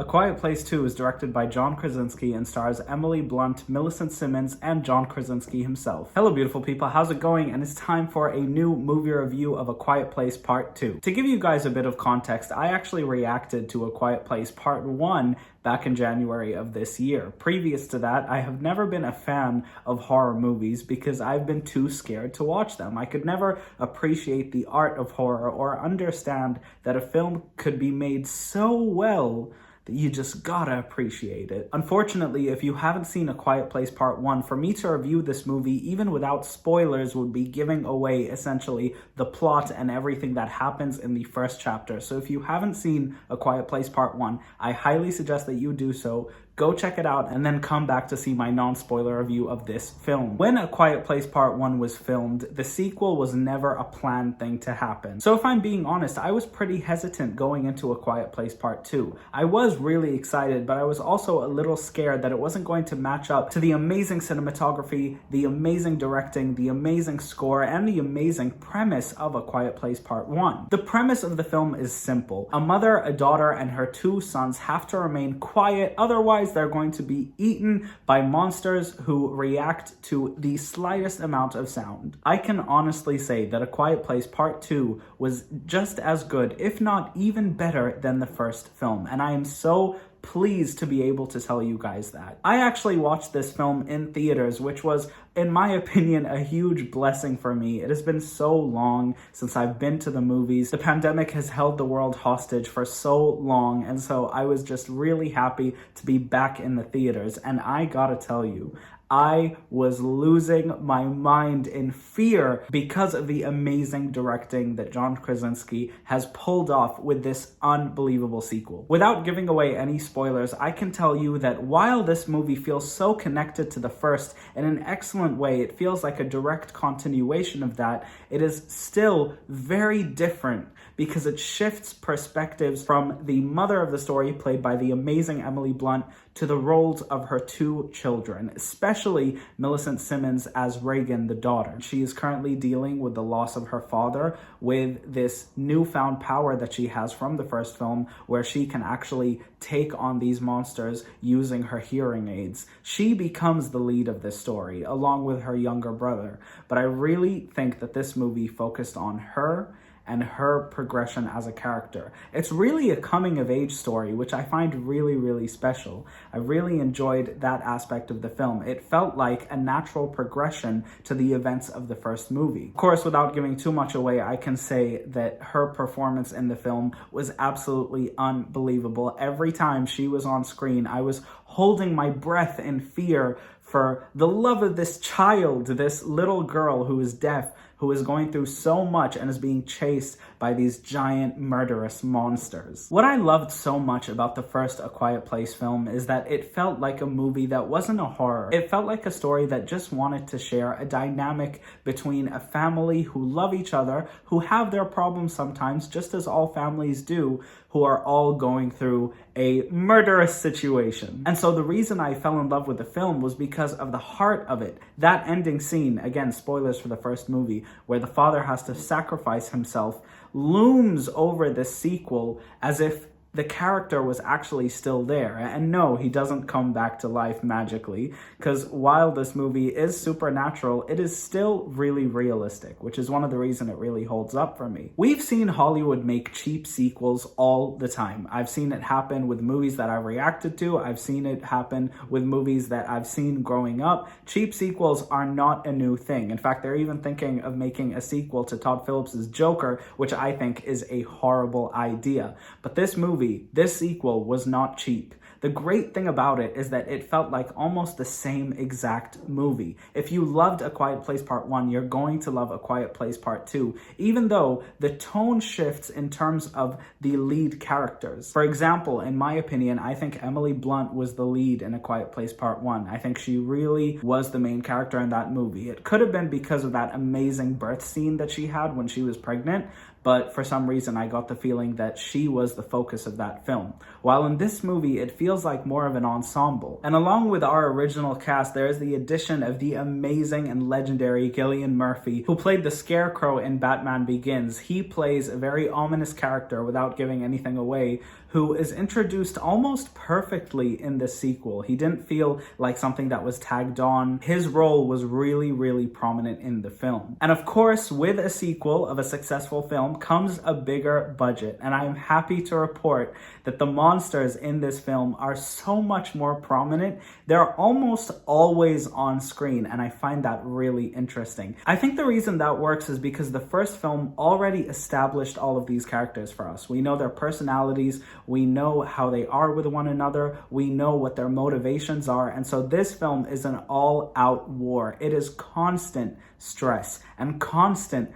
Quiet Place 2 is directed by John Krasinski and stars Emily Blunt, Millicent Simmons, and John Krasinski himself. Hello beautiful people, how's it going? And it's time for a new movie review of A Quiet Place Part 2. To give you guys a bit of context, I actually reacted to A Quiet Place Part 1 back in January of this year. Previous to that, I have never been a fan of horror movies because I've been too scared to watch them. I could never appreciate the art of horror or understand that a film could be made so well that you just gotta appreciate it. Unfortunately, if you haven't seen A Quiet Place Part 1, for me to review this movie, even without spoilers, would be giving away essentially the plot and everything that happens in the first chapter. So if you haven't seen A Quiet Place Part 1, I highly suggest that you do so. Go check it out and then come back to see my non-spoiler review of this film. When A Quiet Place Part 1 was filmed, the sequel was never a planned thing to happen. So if I'm being honest, I was pretty hesitant going into A Quiet Place Part 2. I was really excited, but I was also a little scared that it wasn't going to match up to the amazing cinematography, the amazing directing, the amazing score, and the amazing premise of A Quiet Place Part 1. The premise of the film is simple. A mother, a daughter, and her two sons have to remain quiet, otherwise they're going to be eaten by monsters who react to the slightest amount of sound. I can honestly say that A Quiet Place Part 2 was just as good, if not even better, than the first film, and I am so pleased to be able to tell you guys that. I actually watched this film in theaters, which was, in my opinion, a huge blessing for me. It has been so long since I've been to the movies. The pandemic has held the world hostage for so long, and so I was just really happy to be back in the theaters. And I gotta tell you, I was losing my mind in fear because of the amazing directing that John Krasinski has pulled off with this unbelievable sequel. Without giving away any spoilers, I can tell you that while this movie feels so connected to the first in an excellent way, it feels like a direct continuation of that, it is still very different because it shifts perspectives from the mother of the story, played by the amazing Emily Blunt, to the roles of her two children, especially Millicent Simmons as Reagan, the daughter. She is currently dealing with the loss of her father with this newfound power that she has from the first film, where she can actually take on these monsters using her hearing aids. She becomes the lead of this story, along with her younger brother. But I really think that this movie focused on her and her progression as a character. It's really a coming-of-age story, which I find really, really special. I really enjoyed that aspect of the film. It felt like a natural progression to the events of the first movie. Of course, without giving too much away, I can say that her performance in the film was absolutely unbelievable. Every time she was on screen, I was holding my breath in fear for the love of this child, this little girl who is deaf, who is going through so much and is being chased by these giant murderous monsters. What I loved so much about the first A Quiet Place film is that it felt like a movie that wasn't a horror. It felt like a story that just wanted to share a dynamic between a family who love each other, who have their problems sometimes, just as all families do, who are all going through a murderous situation. And so the reason I fell in love with the film was because of the heart of it. That ending scene, again, spoilers for the first movie, where the father has to sacrifice himself, looms over the sequel as if the character was actually still there. And no, he doesn't come back to life magically, because while this movie is supernatural, it is still really realistic, which is one of the reasons it really holds up for me. We've seen Hollywood make cheap sequels all the time. I've seen it happen with movies that I reacted to. I've seen it happen with movies that I've seen growing up. Cheap sequels are not a new thing. In fact, they're even thinking of making a sequel to Todd Phillips's Joker, which I think is a horrible idea. But this movie, this sequel, was not cheap. The great thing about it is that it felt like almost the same exact movie. If you loved A Quiet Place Part 1, you're going to love A Quiet Place Part 2, even though the tone shifts in terms of the lead characters. For example, in my opinion, I think Emily Blunt was the lead in A Quiet Place Part 1. I think she really was the main character in that movie. It could have been because of that amazing birth scene that she had when she was pregnant, but for some reason I got the feeling that she was the focus of that film. While in this movie, it feels like more of an ensemble. And along with our original cast, there is the addition of the amazing and legendary Cillian Murphy, who played the Scarecrow in Batman Begins. He plays a very ominous character, without giving anything away, who is introduced almost perfectly in the sequel. He didn't feel like something that was tagged on. His role was really, really prominent in the film. And of course, with a sequel of a successful film comes a bigger budget. And I am happy to report that the monsters in this film are so much more prominent. They're almost always on screen, and I find that really interesting. I think the reason that works is because the first film already established all of these characters for us. We know their personalities, we know how they are with one another, we know what their motivations are, and so this film is an all-out war. It is constant stress and constant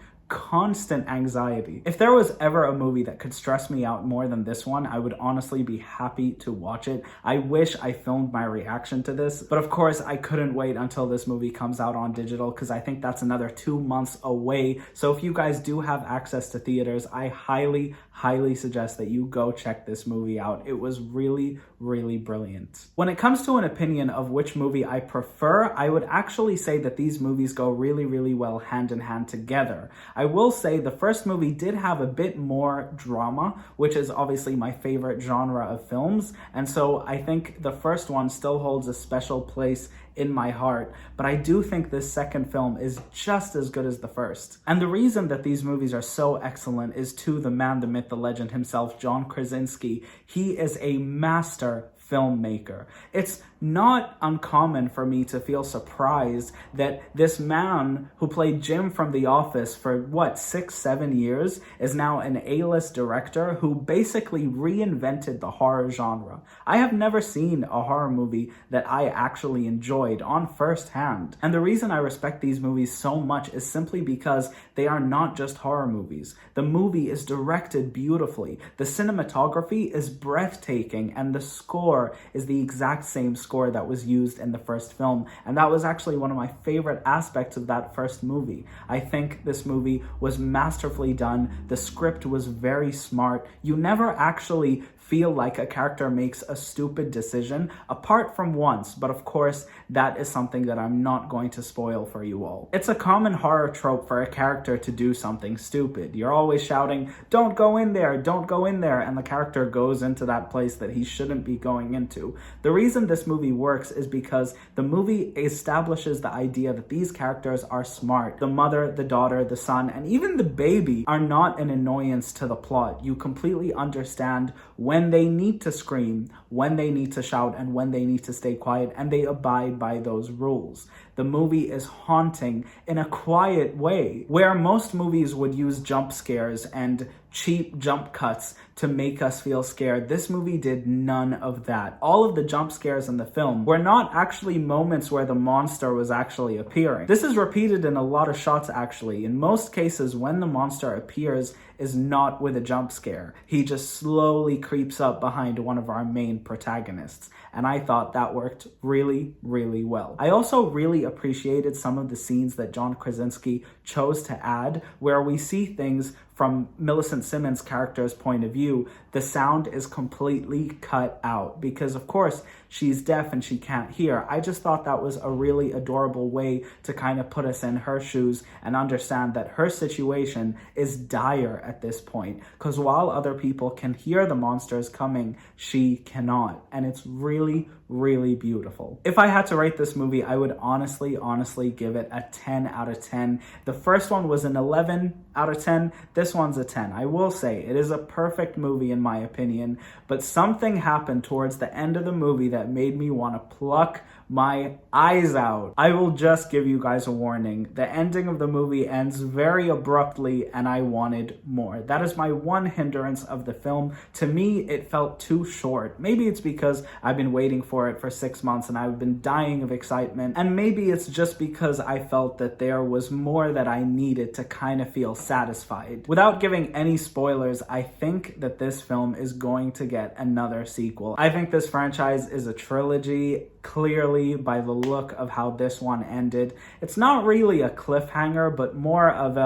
anxiety. If there was ever a movie that could stress me out more than this one, I would honestly be happy to watch it. I wish I filmed my reaction to this, but of course I couldn't wait until this movie comes out on digital, because I think that's another 2 months away. So if you guys do have access to theaters, I highly suggest that you go check this movie out. It was really, really brilliant. When it comes to an opinion of which movie I prefer, I would actually say that these movies go really, really well hand in hand together. I will say the first movie did have a bit more drama, which is obviously my favorite genre of films, and so I think the first one still holds a special place in my heart, but I do think this second film is just as good as the first. And the reason that these movies are so excellent is to the man, the myth, the legend himself, John Krasinski. He is a master filmmaker. It's not uncommon for me to feel surprised that this man who played Jim from The Office for 6-7 years is now an A-list director who basically reinvented the horror genre. I have never seen a horror movie that I actually enjoyed on first hand. And the reason I respect these movies so much is simply because they are not just horror movies. The movie is directed beautifully. The cinematography is breathtaking, and the score is the exact same score that was used in the first film. And that was actually one of my favorite aspects of that first movie. I think this movie was masterfully done. The script was very smart. You never actually feel like a character makes a stupid decision, apart from once, but of course that is something that I'm not going to spoil for you all. It's a common horror trope for a character to do something stupid. You're always shouting, "Don't go in there, don't go in there," and the character goes into that place that he shouldn't be going into. The reason this movie works is because the movie establishes the idea that these characters are smart. The mother, the daughter, the son, and even the baby are not an annoyance to the plot. You completely understand when they need to scream, when they need to shout, and when they need to stay quiet, and they abide by those rules. The movie is haunting in a quiet way, where most movies would use jump scares and cheap jump cuts to make us feel scared. This movie did none of that. All of the jump scares in the film were not actually moments where the monster was actually appearing. This is repeated in a lot of shots actually. In most cases, when the monster appears is not with a jump scare. He just slowly creeps up behind one of our main protagonists. And I thought that worked really, really well. I also really appreciated some of the scenes that John Krasinski chose to add, where we see things from Millicent Simmons' character's point of view. The sound is completely cut out because, of course, she's deaf and she can't hear. I just thought that was a really adorable way to kind of put us in her shoes and understand that her situation is dire at this point, because while other people can hear the monsters coming, she cannot. And it's really, really beautiful. If I had to rate this movie, I would honestly give it a 10 out of 10. The first one was an 11 out of 10. This one's a 10. I will say it is a perfect movie in my opinion, but something happened towards the end of the movie that made me want to pluck my eyes out. I will just give you guys a warning. The ending of the movie ends very abruptly and I wanted more. That is my one hindrance of the film. To me, it felt too short. Maybe it's because I've been waiting for it for 6 months and I've been dying of excitement. And maybe it's just because I felt that there was more that I needed to kind of feel satisfied. Without giving any spoilers, I think that this film is going to get another sequel. I think this franchise is a trilogy. Clearly, by the look of how this one ended, it's not really a cliffhanger, but more of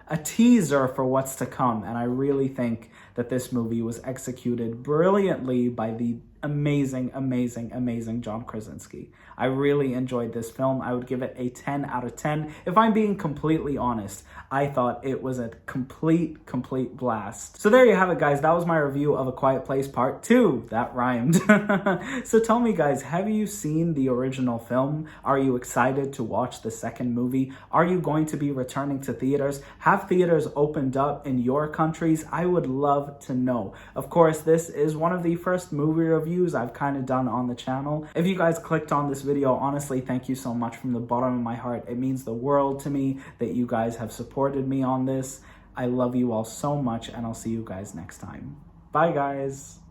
a teaser for what's to come. And I really think that this movie was executed brilliantly by the amazing John Krasinski. I really enjoyed this film. I would give it a 10 out of 10. If I'm being completely honest, I thought it was a complete blast. So there you have it, guys. That was my review of A Quiet Place Part 2. That rhymed. So tell me, guys, have you seen the original film? Are you excited to watch the second movie? Are you going to be returning to theaters? Have theaters opened up in your countries? I would love to know. Of course, this is one of the first movie reviews I've kind of done on the channel. If you guys clicked on this video, honestly, thank you so much from the bottom of my heart. It means the world to me that you guys have supported me on this. I love you all so much, and I'll see you guys next time. Bye, guys.